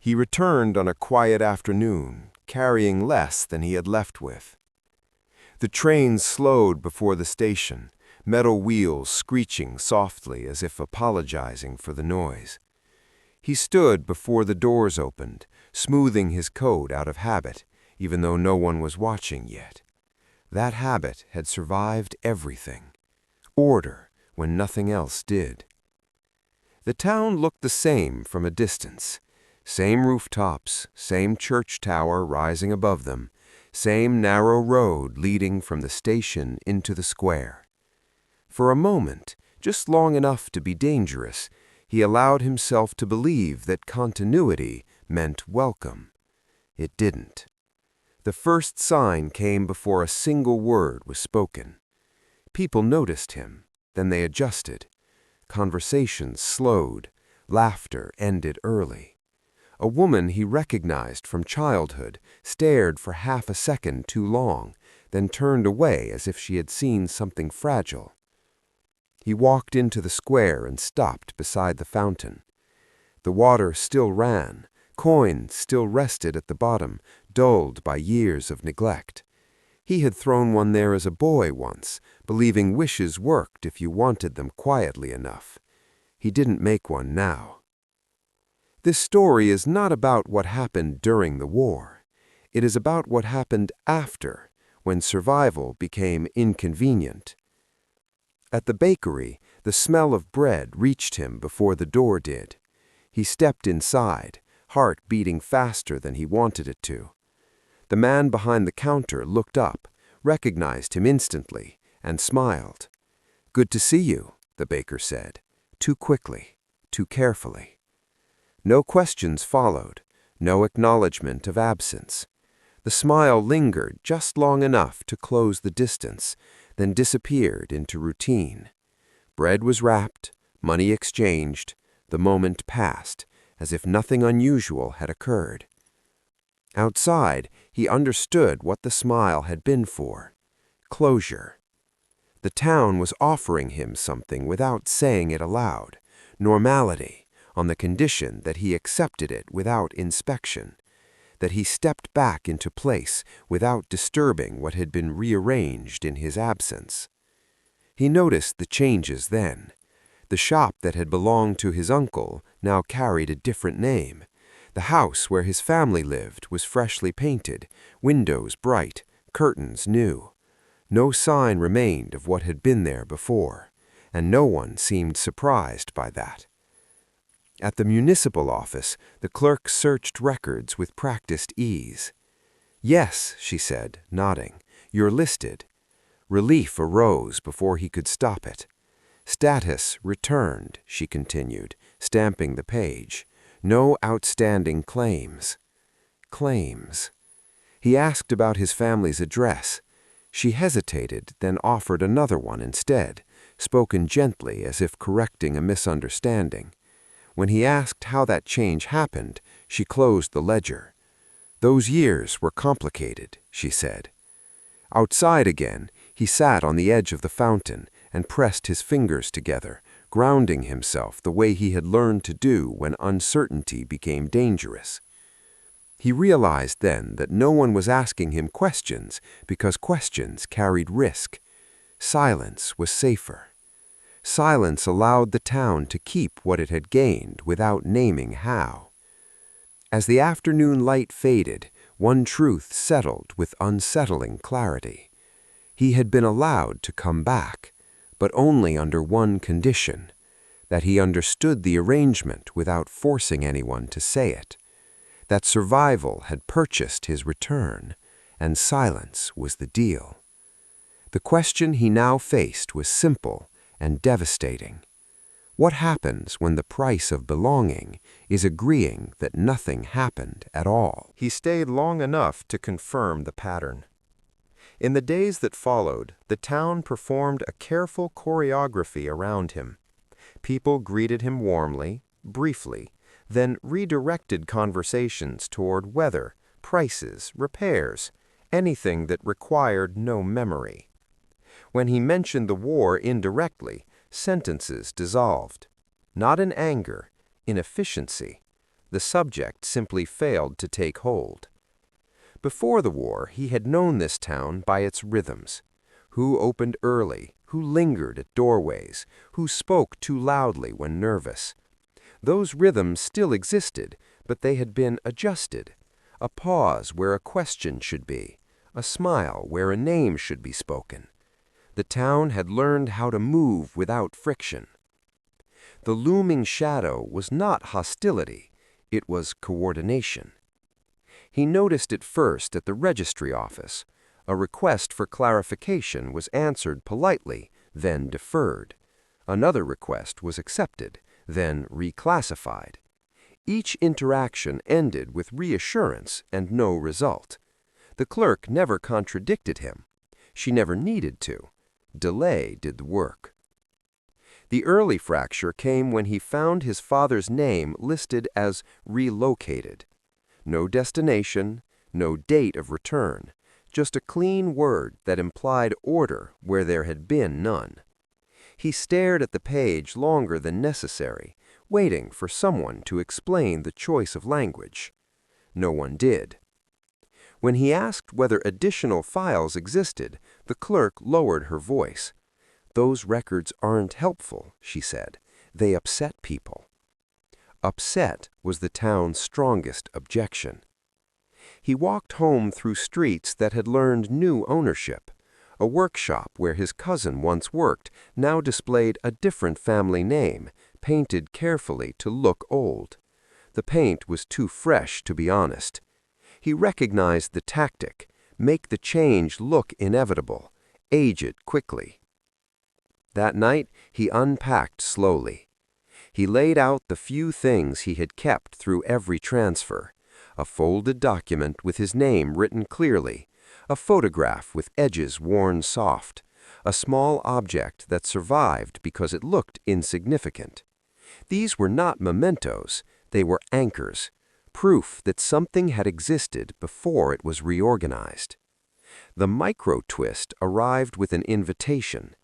He returned on a quiet afternoon, carrying less than he had left with. The train slowed before the station, metal wheels screeching softly as if apologizing for the noise. He stood before the doors opened, smoothing his coat out of habit, even though no one was watching yet. That habit had survived everything. Order when nothing else did. The town looked the same from a distance. Same rooftops, same church tower rising above them, same narrow road leading from the station into the square. For a moment, just long enough to be dangerous, he allowed himself to believe that continuity meant welcome. It didn't. The first sign came before a single word was spoken. People noticed him, then they adjusted. Conversations slowed, laughter ended early. A woman he recognized from childhood stared for half a second too long, then turned away as if she had seen something fragile. He walked into the square and stopped beside the fountain. The water still ran, coins still rested at the bottom, dulled by years of neglect. He had thrown one there as a boy once, believing wishes worked if you wanted them quietly enough. He didn't make one now. This story is not about what happened during the war. It is about what happened after, when survival became inconvenient. At the bakery, the smell of bread reached him before the door did. He stepped inside, heart beating faster than he wanted it to. The man behind the counter looked up, recognized him instantly, and smiled. "Good to see you," the baker said, too quickly, too carefully. No questions followed, no acknowledgement of absence. The smile lingered just long enough to close the distance, then disappeared into routine. Bread was wrapped, money exchanged, the moment passed, as if nothing unusual had occurred. Outside, he understood what the smile had been for: closure. The town was offering him something without saying it aloud: normality, on the condition that he accepted it without inspection, that he stepped back into place without disturbing what had been rearranged in his absence. He noticed the changes then. The shop that had belonged to his uncle now carried a different name. The house where his family lived was freshly painted, windows bright, curtains new. No sign remained of what had been there before, and no one seemed surprised by that. At the municipal office, the clerk searched records with practiced ease. "Yes," she said, nodding, "you're listed." Relief arose before he could stop it. "Status returned," she continued, stamping the page. "No outstanding claims." Claims. He asked about his family's address. She hesitated, then offered another one instead, spoken gently as if correcting a misunderstanding. When he asked how that change happened, she closed the ledger. "Those years were complicated," she said. Outside again, he sat on the edge of the fountain and pressed his fingers together, grounding himself the way he had learned to do when uncertainty became dangerous. He realized then that no one was asking him questions because questions carried risk. Silence was safer. Silence allowed the town to keep what it had gained without naming how. As the afternoon light faded, one truth settled with unsettling clarity. He had been allowed to come back, but only under one condition: that he understood the arrangement without forcing anyone to say it. That survival had purchased his return, and silence was the deal. The question he now faced was simple and devastating. What happens when the price of belonging is agreeing that nothing happened at all? He stayed long enough to confirm the pattern. In the days that followed, the town performed a careful choreography around him. People greeted him warmly, briefly, then redirected conversations toward weather, prices, repairs, anything that required no memory. When he mentioned the war indirectly, sentences dissolved. Not in anger, in efficiency. The subject simply failed to take hold. Before the war, he had known this town by its rhythms. Who opened early, who lingered at doorways, who spoke too loudly when nervous. Those rhythms still existed, but they had been adjusted. A pause where a question should be, a smile where a name should be spoken. The town had learned how to move without friction. The looming shadow was not hostility, it was coordination. He noticed it first at the registry office. A request for clarification was answered politely, then deferred. Another request was accepted, then reclassified. Each interaction ended with reassurance and no result. The clerk never contradicted him. She never needed to. Delay did the work. The early fracture came when he found his father's name listed as relocated. No destination, no date of return, just a clean word that implied order where there had been none. He stared at the page longer than necessary, waiting for someone to explain the choice of language. No one did. When he asked whether additional files existed, the clerk lowered her voice. "Those records aren't helpful," she said. "They upset people." Upset was the town's strongest objection. He walked home through streets that had learned new ownership. A workshop where his cousin once worked now displayed a different family name, painted carefully to look old. The paint was too fresh to be honest. He recognized the tactic: make the change look inevitable, age it quickly. That night, he unpacked slowly. He laid out the few things he had kept through every transfer: a folded document with his name written clearly, a photograph with edges worn soft, a small object that survived because it looked insignificant. These were not mementos, they were anchors, proof that something had existed before it was reorganized. The micro-twist arrived with an invitation.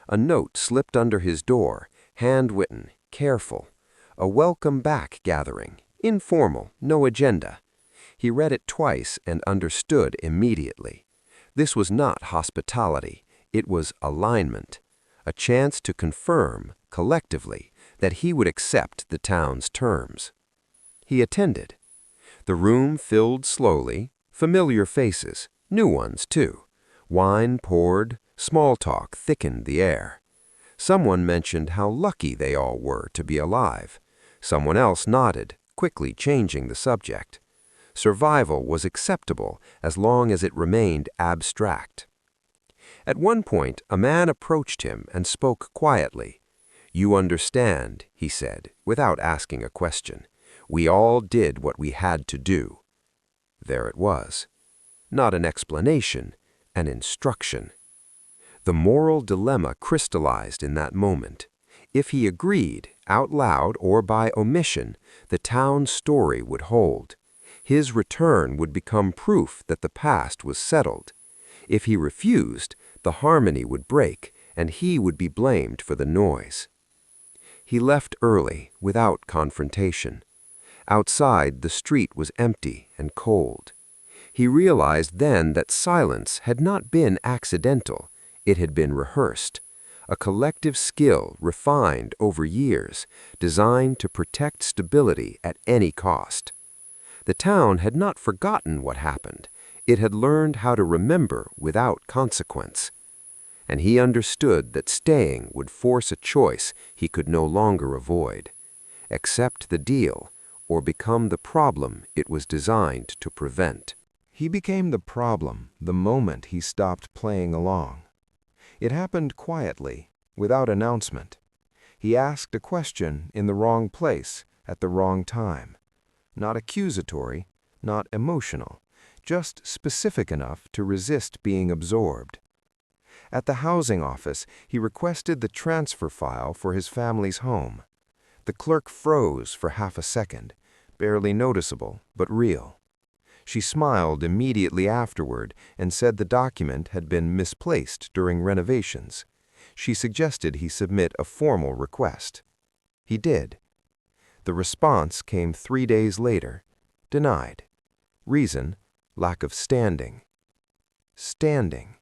A note slipped under his door, handwritten, careful. A welcome back gathering, informal, no agenda. He read it twice and understood immediately. This was not hospitality, it was alignment, a chance to confirm, collectively, that he would accept the town's terms. He attended. The room filled slowly, familiar faces, new ones too. Wine poured, small talk thickened the air. Someone mentioned how lucky they all were to be alive. Someone else nodded, quickly changing the subject. Survival was acceptable as long as it remained abstract. At one point, a man approached him and spoke quietly. "You understand," he said, without asking a question. "We all did what we had to do." There it was. Not an explanation, an instruction. The moral dilemma crystallized in that moment. If he agreed, out loud or by omission, the town's story would hold. His return would become proof that the past was settled. If he refused, the harmony would break, and he would be blamed for the noise. He left early, without confrontation. Outside, the street was empty and cold. He realized then that silence had not been accidental, it had been rehearsed. A collective skill refined over years, designed to protect stability at any cost. The town had not forgotten what happened. It had learned how to remember without consequence. And he understood that staying would force a choice he could no longer avoid: accept the deal or become the problem it was designed to prevent. He became the problem the moment he stopped playing along. It happened quietly, without announcement. He asked a question in the wrong place, at the wrong time. Not accusatory, not emotional, just specific enough to resist being absorbed. At the housing office, he requested the transfer file for his family's home. The clerk froze for half a second, barely noticeable, but real. She smiled immediately afterward and said the document had been misplaced during renovations. She suggested he submit a formal request. He did. The response came 3 days later. Denied. Reason: lack of standing. Standing.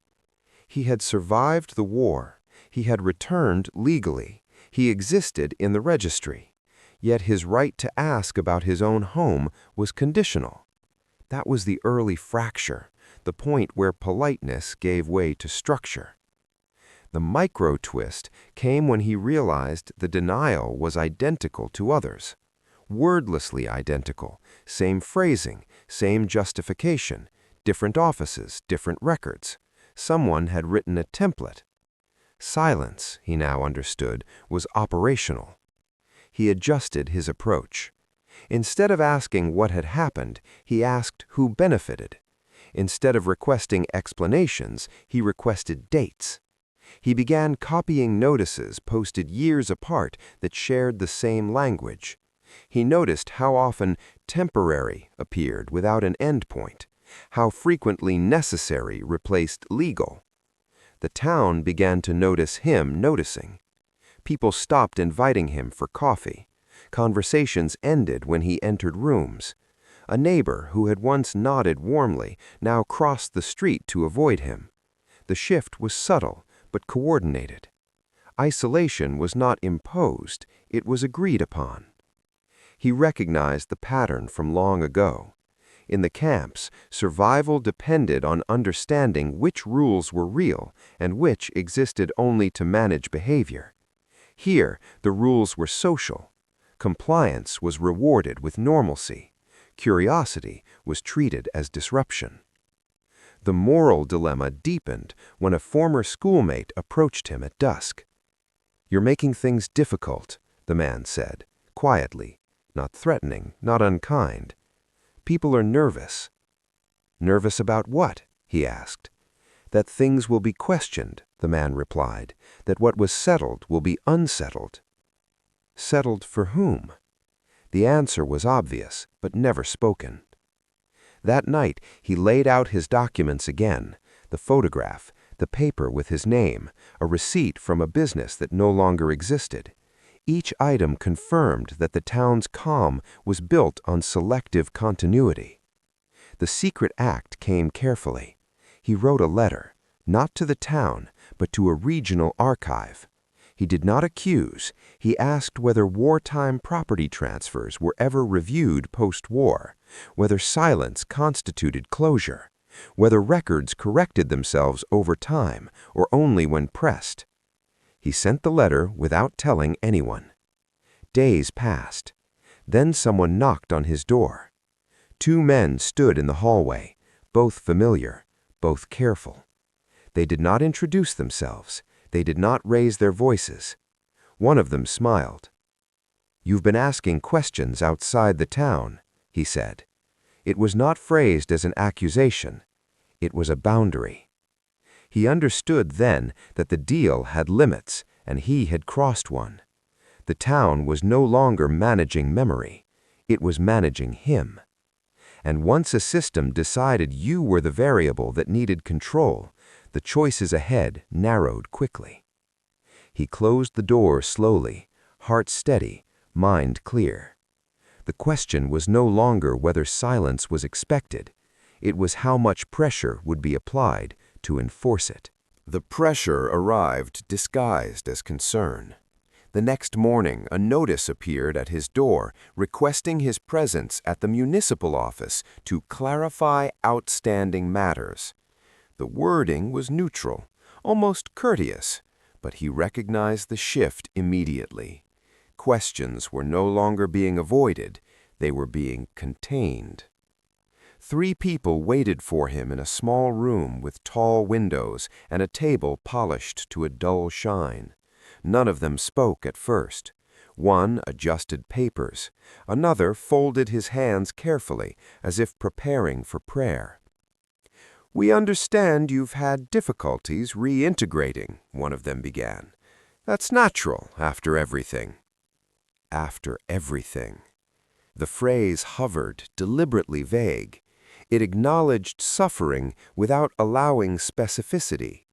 He had survived the war. He had returned legally. He existed in the registry. Yet his right to ask about his own home was conditional. That was the early fracture, the point where politeness gave way to structure. The micro-twist came when he realized the denial was identical to others. Wordlessly identical, same phrasing, same justification, different offices, different records. Someone had written a template. Silence, he now understood, was operational. He adjusted his approach. Instead of asking what had happened, he asked who benefited. Instead of requesting explanations, he requested dates. He began copying notices posted years apart that shared the same language. He noticed how often temporary appeared without an endpoint, how frequently necessary replaced legal. The town began to notice him noticing. People stopped inviting him for coffee. Conversations ended when he entered rooms. A neighbor who had once nodded warmly now crossed the street to avoid him. The shift was subtle but coordinated. Isolation was not imposed, it was agreed upon. He recognized the pattern from long ago. In the camps, survival depended on understanding which rules were real and which existed only to manage behavior. Here, the rules were social. Compliance was rewarded with normalcy. Curiosity was treated as disruption. The moral dilemma deepened when a former schoolmate approached him at dusk. "You're making things difficult," the man said, quietly, not threatening, not unkind. "People are nervous." "Nervous about what?" he asked. "That things will be questioned," the man replied, "that what was settled will be unsettled." Settled for whom? The answer was obvious, but never spoken. That night, he laid out his documents again, the photograph, the paper with his name, a receipt from a business that no longer existed. Each item confirmed that the town's calm was built on selective continuity. The secret act came carefully. He wrote a letter, not to the town, but to a regional archive. He did not accuse. He asked whether wartime property transfers were ever reviewed post-war, whether silence constituted closure, whether records corrected themselves over time or only when pressed. He sent the letter without telling anyone. Days passed. Then someone knocked on his door. 2 men stood in the hallway, both familiar, both careful. They did not introduce themselves. They did not raise their voices. One of them smiled. "You've been asking questions outside the town," he said. It was not phrased as an accusation. It was a boundary. He understood then that the deal had limits, and he had crossed one. The town was no longer managing memory. It was managing him. And once a system decided you were the variable that needed control, the choices ahead narrowed quickly. He closed the door slowly, heart steady, mind clear. The question was no longer whether silence was expected. It was how much pressure would be applied to enforce it. The pressure arrived disguised as concern. The next morning, a notice appeared at his door requesting his presence at the municipal office to clarify outstanding matters. The wording was neutral, almost courteous, but he recognized the shift immediately. Questions were no longer being avoided, they were being contained. 3 people waited for him in a small room with tall windows and a table polished to a dull shine. None of them spoke at first. One adjusted papers. Another folded his hands carefully, as if preparing for prayer. "We understand you've had difficulties reintegrating," one of them began. "That's natural after everything." After everything. The phrase hovered, deliberately vague. It acknowledged suffering without allowing specificity.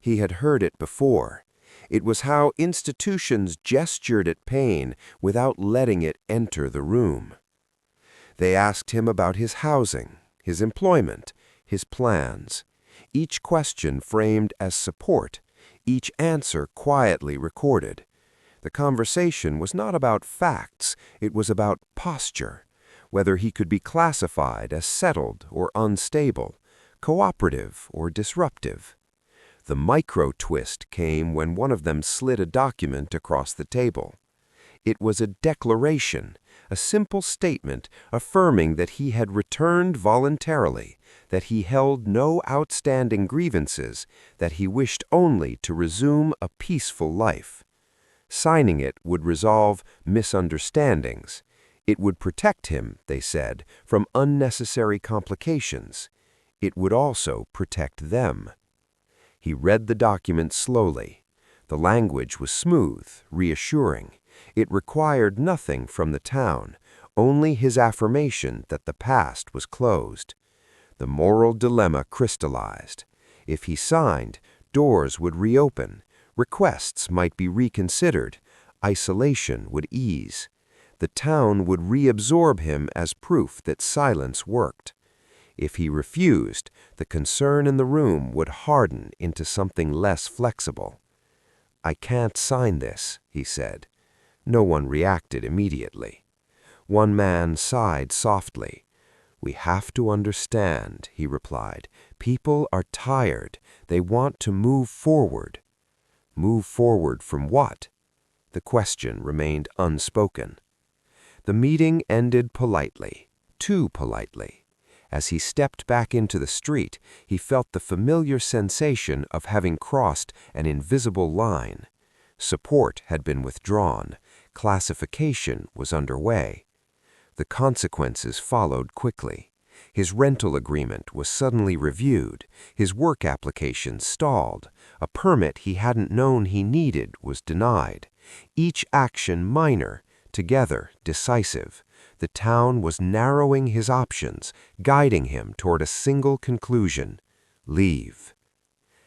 He had heard it before. It was how institutions gestured at pain without letting it enter the room. They asked him about his housing, his employment, his plans. Each question framed as support, each answer quietly recorded. The conversation was not about facts, it was about posture, whether he could be classified as settled or unstable, cooperative or disruptive. The micro-twist came when one of them slid a document across the table. It was a declaration, a simple statement affirming that he had returned voluntarily, that he held no outstanding grievances, that he wished only to resume a peaceful life. Signing it would resolve misunderstandings. It would protect him, they said, from unnecessary complications. It would also protect them. He read the document slowly. The language was smooth, reassuring. It required nothing from the town, only his affirmation that the past was closed. The moral dilemma crystallized. If he signed, doors would reopen, requests might be reconsidered, isolation would ease. The town would reabsorb him as proof that silence worked. If he refused, the concern in the room would harden into something less flexible. "I can't sign this," he said. No one reacted immediately. One man sighed softly. "We have to understand," he replied. "People are tired. They want to move forward." Move forward from what? The question remained unspoken. The meeting ended politely, too politely. As he stepped back into the street, he felt the familiar sensation of having crossed an invisible line. Support had been withdrawn. Classification was underway. The consequences followed quickly. His rental agreement was suddenly reviewed. His work application stalled. A permit he hadn't known he needed was denied. Each action minor, together decisive. The town was narrowing his options, guiding him toward a single conclusion: leave.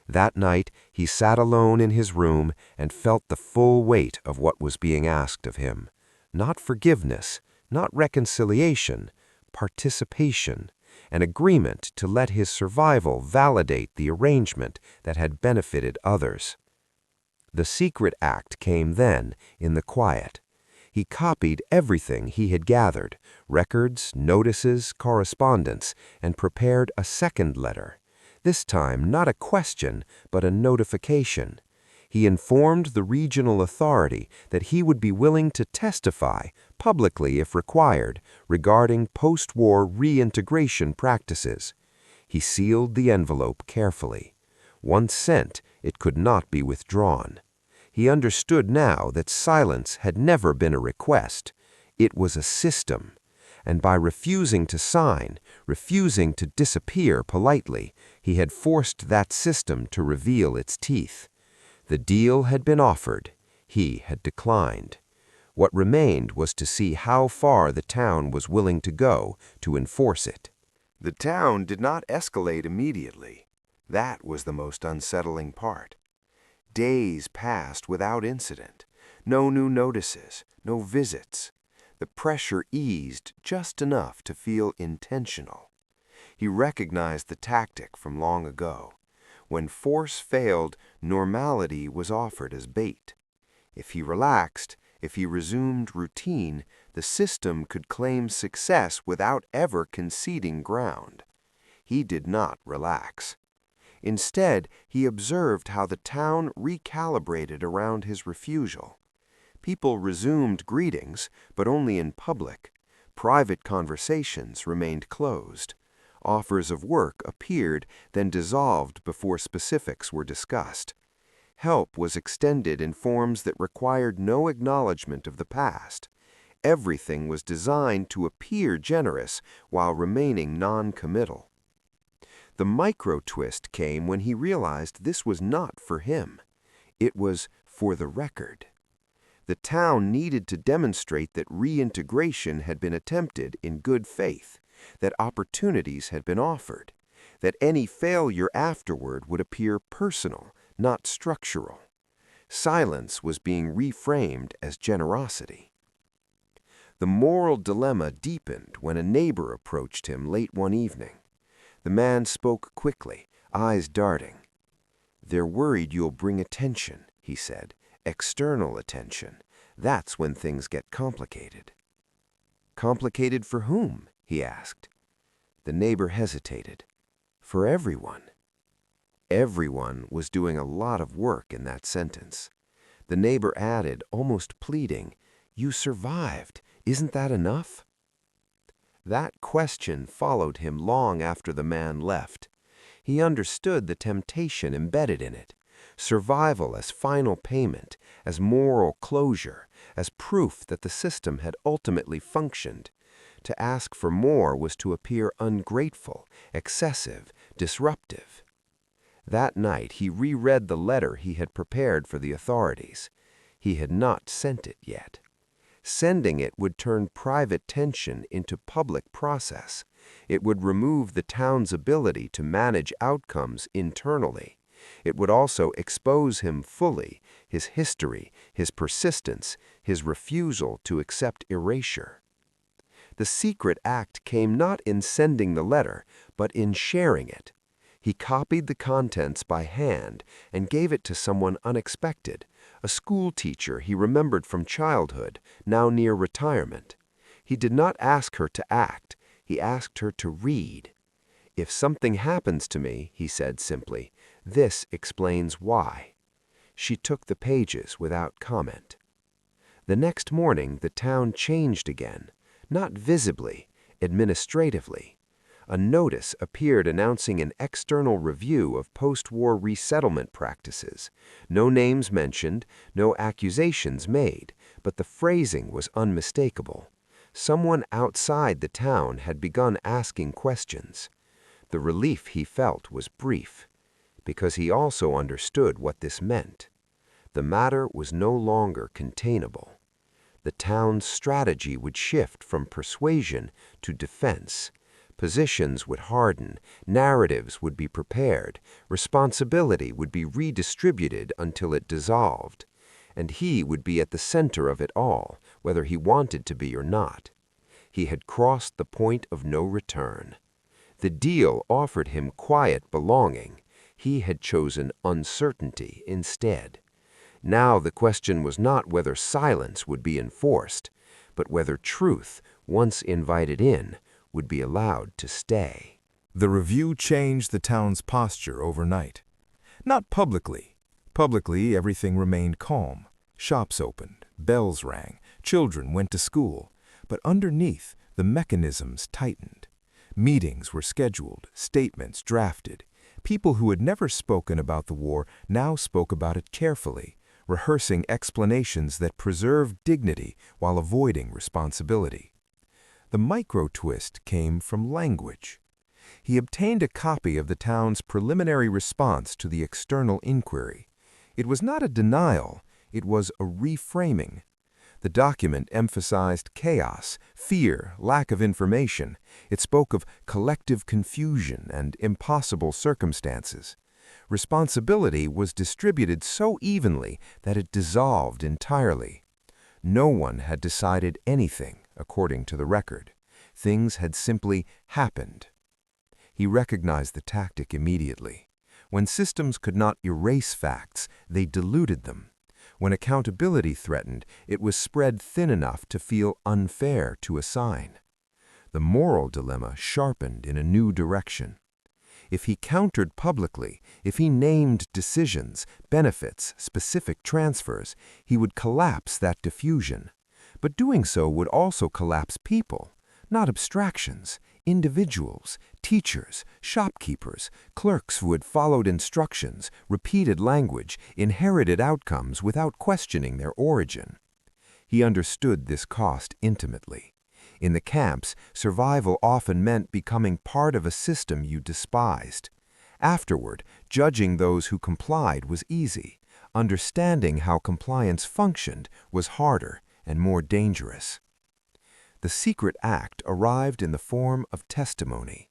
That night, he sat alone in his room and felt the full weight of what was being asked of him. Not forgiveness, not reconciliation, participation, an agreement to let his survival validate the arrangement that had benefited others. The secret act came then, in the quiet. He copied everything he had gathered, records, notices, correspondence, and prepared a second letter. This time not a question, but a notification. He informed the regional authority that he would be willing to testify, publicly if required, regarding post-war reintegration practices. He sealed the envelope carefully. Once sent, it could not be withdrawn. He understood now that silence had never been a request. It was a system. And by refusing to sign, refusing to disappear politely, he had forced that system to reveal its teeth. The deal had been offered. He had declined. What remained was to see how far the town was willing to go to enforce it. The town did not escalate immediately. That was the most unsettling part. Days passed without incident. No new notices, no visits. The pressure eased just enough to feel intentional. He recognized the tactic from long ago. When force failed, normality was offered as bait. If he relaxed, if he resumed routine, the system could claim success without ever conceding ground. He did not relax. Instead, he observed how the town recalibrated around his refusal. People resumed greetings, but only in public. Private conversations remained closed. Offers of work appeared, then dissolved before specifics were discussed. Help was extended in forms that required no acknowledgement of the past. Everything was designed to appear generous while remaining non-committal. The micro-twist came when he realized this was not for him. It was for the record. The town needed to demonstrate that reintegration had been attempted in good faith, that opportunities had been offered, that any failure afterward would appear personal, not structural. Silence was being reframed as generosity. The moral dilemma deepened when a neighbor approached him late one evening. The man spoke quickly, eyes darting. "They're worried you'll bring attention," he said. "External attention. That's when things get complicated." "Complicated for whom?" he asked. The neighbor hesitated. "For everyone." Everyone was doing a lot of work in that sentence. The neighbor added, almost pleading, "You survived. Isn't that enough?" That question followed him long after the man left. He understood the temptation embedded in it. Survival as final payment, as moral closure, as proof that the system had ultimately functioned. To ask for more was to appear ungrateful, excessive, disruptive. That night he reread the letter he had prepared for the authorities. He had not sent it yet. Sending it would turn private tension into public process. It would remove the town's ability to manage outcomes internally. It would also expose him fully, his history, his persistence, his refusal to accept erasure. The secret act came not in sending the letter, but in sharing it. He copied the contents by hand and gave it to someone unexpected, a school teacher he remembered from childhood, now near retirement. He did not ask her to act, he asked her to read. "If something happens to me," he said simply, "this explains why." She took the pages without comment. The next morning the town changed again, not visibly, administratively. A notice appeared announcing an external review of post-war resettlement practices. No names mentioned, no accusations made, but the phrasing was unmistakable. Someone outside the town had begun asking questions. The relief he felt was brief, because he also understood what this meant. The matter was no longer containable. The town's strategy would shift from persuasion to defense. Positions would harden, narratives would be prepared, responsibility would be redistributed until it dissolved. And he would be at the center of it all, whether he wanted to be or not. He had crossed the point of no return. The deal offered him quiet belonging. He had chosen uncertainty instead. Now the question was not whether silence would be enforced, but whether truth, once invited in, would be allowed to stay. The review changed the town's posture overnight. Not publicly. Publicly, everything remained calm. Shops opened, bells rang, children went to school. But underneath, the mechanisms tightened. Meetings were scheduled, statements drafted. People who had never spoken about the war now spoke about it carefully, rehearsing explanations that preserved dignity while avoiding responsibility. The micro-twist came from language. He obtained a copy of the town's preliminary response to the external inquiry. It was not a denial, it was a reframing. The document emphasized chaos, fear, lack of information. It spoke of collective confusion and impossible circumstances. Responsibility was distributed so evenly that it dissolved entirely. No one had decided anything, according to the record. Things had simply happened. He recognized the tactic immediately. When systems could not erase facts, they diluted them. When accountability threatened, it was spread thin enough to feel unfair to assign. The moral dilemma sharpened in a new direction. If he countered publicly, if he named decisions, benefits, specific transfers, he would collapse that diffusion. But doing so would also collapse people, not abstractions, individuals, teachers, shopkeepers, clerks who had followed instructions, repeated language, inherited outcomes without questioning their origin. He understood this cost intimately. In the camps, survival often meant becoming part of a system you despised. Afterward, judging those who complied was easy. Understanding how compliance functioned was harder and more dangerous. The secret act arrived in the form of testimony.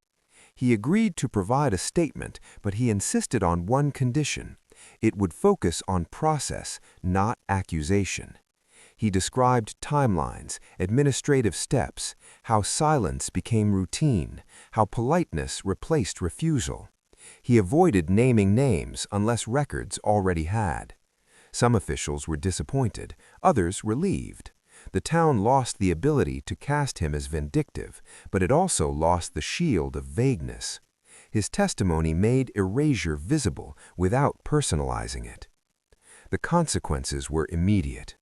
He agreed to provide a statement, but he insisted on one condition. It would focus on process, not accusation. He described timelines, administrative steps, how silence became routine, how politeness replaced refusal. He avoided naming names unless records already had. Some officials were disappointed, others relieved. The town lost the ability to cast him as vindictive, but it also lost the shield of vagueness. His testimony made erasure visible without personalizing it. The consequences were immediate.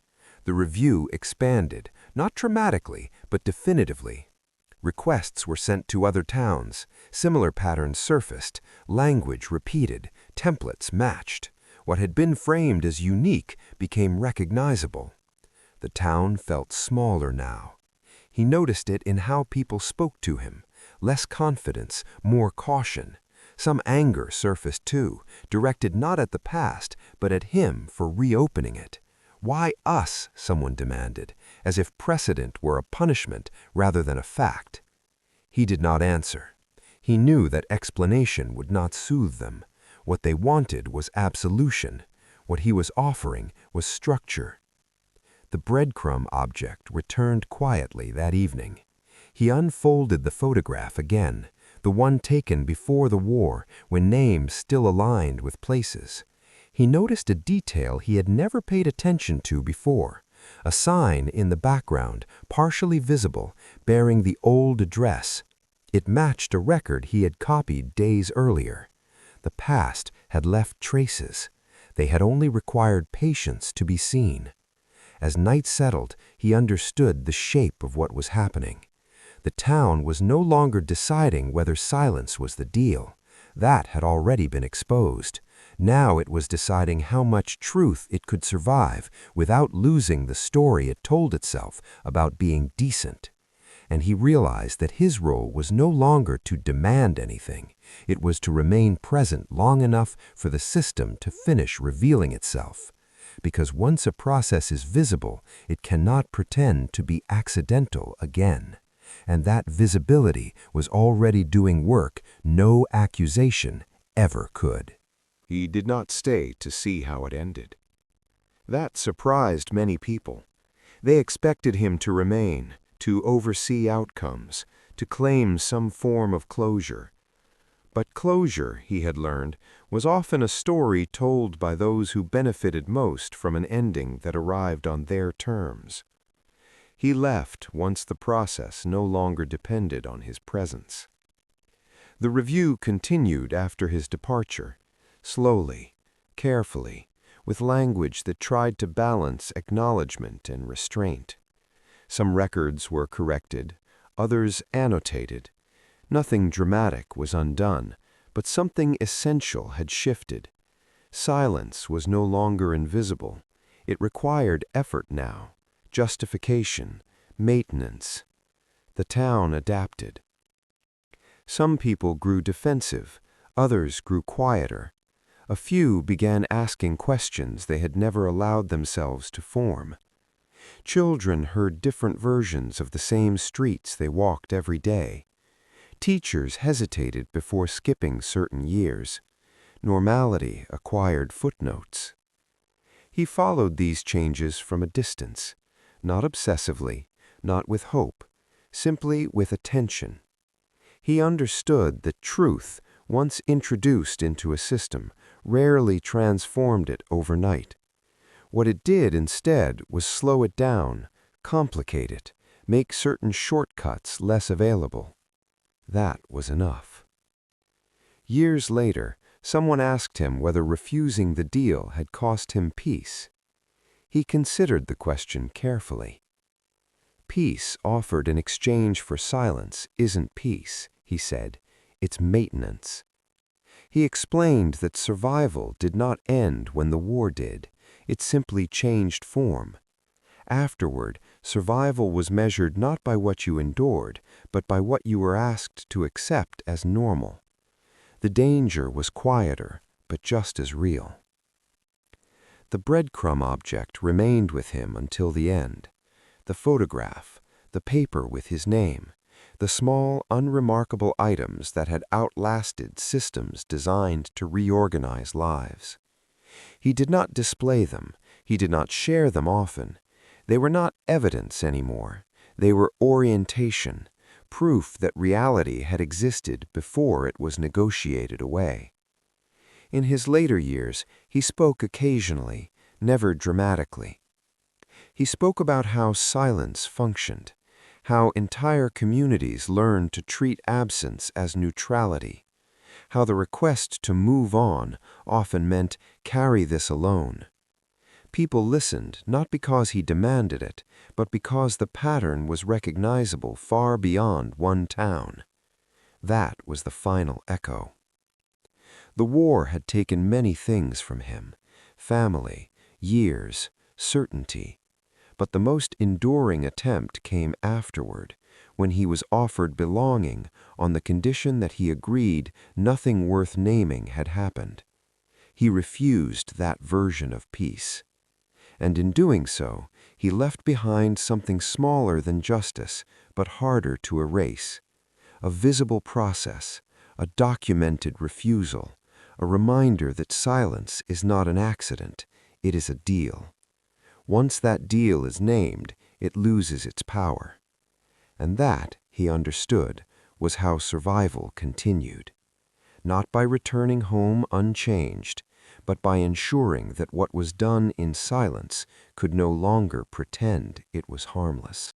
The review expanded, not dramatically, but definitively. Requests were sent to other towns, similar patterns surfaced, language repeated, templates matched. What had been framed as unique became recognizable. The town felt smaller now. He noticed it in how people spoke to him. Less confidence, more caution. Some anger surfaced too, directed not at the past, but at him for reopening it. Why us, someone demanded, as if precedent were a punishment rather than a fact. He did not answer. He knew that explanation would not soothe them. What they wanted was absolution. What he was offering was structure. The breadcrumb object returned quietly that evening. He unfolded the photograph again, the one taken before the war, when names still aligned with places. He noticed a detail he had never paid attention to before, a sign in the background, partially visible, bearing the old address. It matched a record he had copied days earlier. The past had left traces. They had only required patience to be seen. As night settled, he understood the shape of what was happening. The town was no longer deciding whether silence was the deal. That had already been exposed. Now it was deciding how much truth it could survive without losing the story it told itself about being decent. And he realized that his role was no longer to demand anything. It was to remain present long enough for the system to finish revealing itself. Because once a process is visible, it cannot pretend to be accidental again. And that visibility was already doing work no accusation ever could. He did not stay to see how it ended. That surprised many people. They expected him to remain, to oversee outcomes, to claim some form of closure. But closure, he had learned, was often a story told by those who benefited most from an ending that arrived on their terms. He left once the process no longer depended on his presence. The review continued after his departure, slowly, carefully, with language that tried to balance acknowledgement and restraint. Some records were corrected, others annotated. Nothing dramatic was undone, but something essential had shifted. Silence was no longer invisible. It required effort now, justification, maintenance. The town adapted. Some people grew defensive, others grew quieter. A few began asking questions they had never allowed themselves to form. Children heard different versions of the same streets they walked every day. Teachers hesitated before skipping certain years. Normality acquired footnotes. He followed these changes from a distance, not obsessively, not with hope, simply with attention. He understood that truth, once introduced into a system, rarely transformed it overnight. What it did instead was slow it down, complicate it, make certain shortcuts less available. That was enough. Years later, someone asked him whether refusing the deal had cost him peace. He considered the question carefully. Peace offered in exchange for silence isn't peace, he said. It's maintenance. He explained that survival did not end when the war did. It simply changed form. Afterward, survival was measured not by what you endured, but by what you were asked to accept as normal. The danger was quieter, but just as real. The breadcrumb object remained with him until the end. The photograph, the paper with his name, the small, unremarkable items that had outlasted systems designed to reorganize lives. He did not display them. He did not share them often. They were not evidence anymore. They were orientation, proof that reality had existed before it was negotiated away. In his later years, he spoke occasionally, never dramatically. He spoke about how silence functioned, how entire communities learned to treat absence as neutrality, how the request to move on often meant carry this alone. People listened not because he demanded it, but because the pattern was recognizable far beyond one town. That was the final echo. The war had taken many things from him: family, years, certainty. But the most enduring attempt came afterward, when he was offered belonging on the condition that he agreed nothing worth naming had happened. He refused that version of peace. And in doing so, he left behind something smaller than justice, but harder to erase. A visible process, a documented refusal, a reminder that silence is not an accident, it is a deal. Once that deal is named, it loses its power. And that, he understood, was how survival continued. Not by returning home unchanged, but by ensuring that what was done in silence could no longer pretend it was harmless.